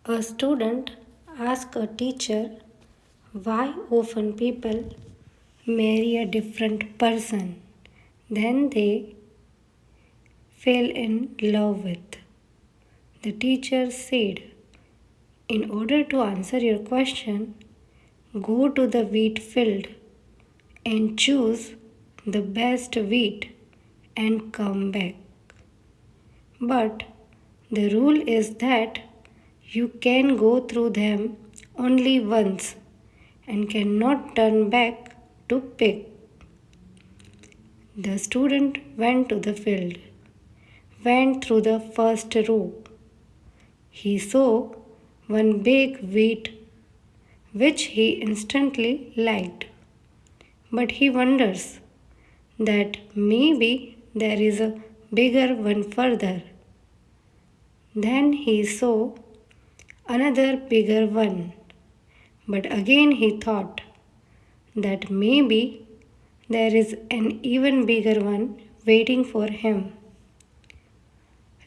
A student asked a teacher why often people marry a different person than they fell in love with. The teacher said, in order to answer your question, go to the wheat field and choose the best wheat and come back. But the rule is that you can go through them only once and cannot turn back to pick. The student went to the field, went through the first row. He saw one big wheat which he instantly liked. But he wonders that maybe there is a bigger one further. Then he saw another bigger one. But again he thought that maybe there is an even bigger one waiting for him.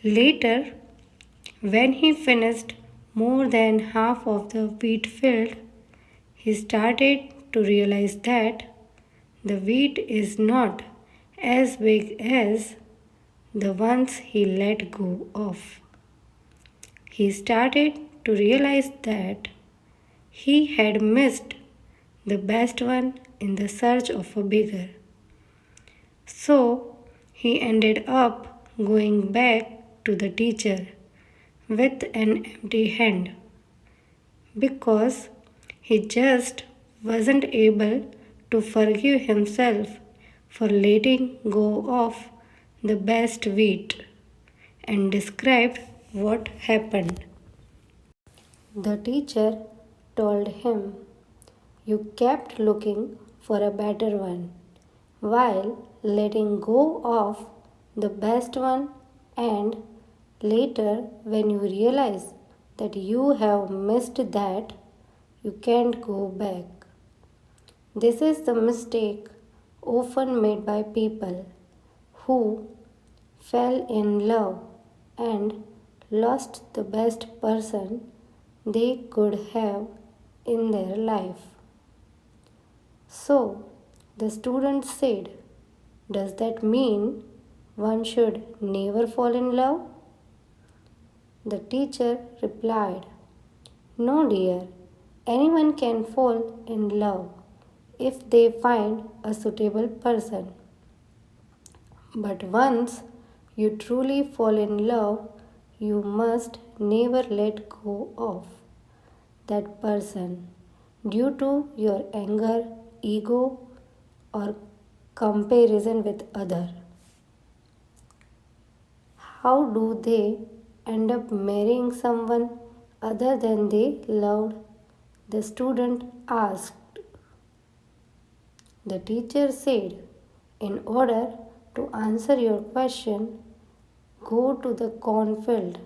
Later, when he finished more than half of the wheat field, he started to realize that the wheat is not as big as the ones he let go of. He started to realize that he had missed the best one in the search of a bigger. So he ended up going back to the teacher with an empty hand because he just wasn't able to forgive himself for letting go of the best wheat, and described what happened. The teacher told him, you kept looking for a better one while letting go of the best one, and later, when you realize that you have missed that, you can't go back. This is the mistake often made by people who fell in love and lost the best person they could have in their life. So, the student said, does that mean one should never fall in love? The teacher replied, no, dear, anyone can fall in love if they find a suitable person. But once you truly fall in love, you must never let go of that person due to your anger, ego, or comparison with other. How do they end up marrying someone other than they loved? The student asked. The teacher said, in order to answer your question, go to the cornfield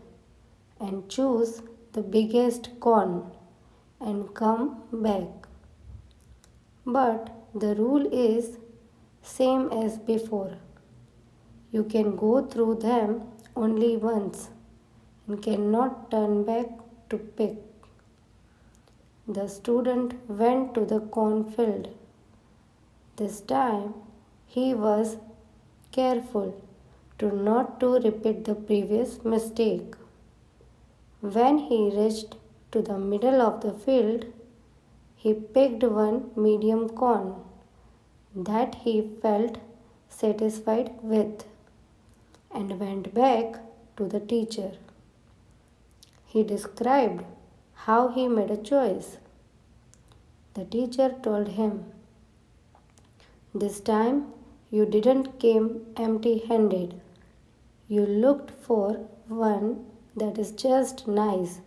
and choose the biggest corn and come back. But the rule is same as before. You can go through them only once and cannot turn back to pick. The student went to the cornfield. This time he was careful not to repeat the previous mistake. When he reached to the middle of the field, he picked one medium corn that he felt satisfied with and went back to the teacher. He described how he made a choice. The teacher told him, this time you didn't come empty-handed. You looked for one that is just nice,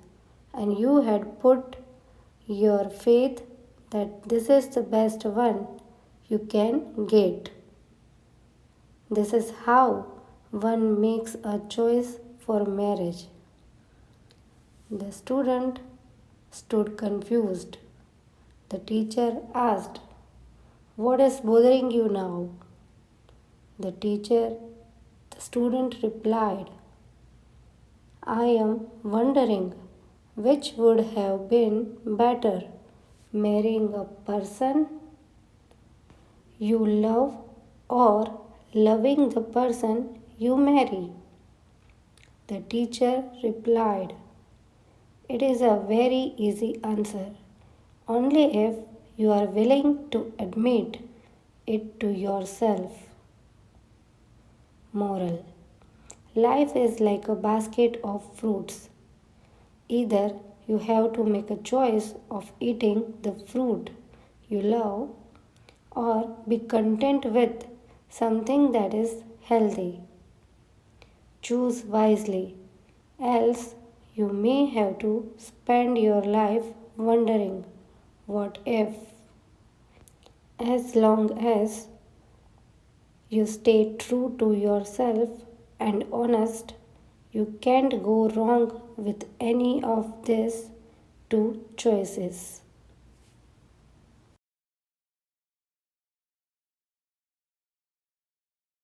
and you had put your faith that this is the best one you can get. This is how one makes a choice for marriage. The student stood confused. The teacher asked, what is bothering you now? The student replied, I am wondering Which would have been better, marrying a person you love or loving the person you marry? The teacher replied, it is a very easy answer, only if you are willing to admit it to yourself. Moral: life is like a basket of fruits. Either you have to make a choice of eating the fruit you love or be content with something that is healthy. Choose wisely, else you may have to spend your life wondering what if. As long as you stay true to yourself and honest, you can't go wrong with any of these two choices.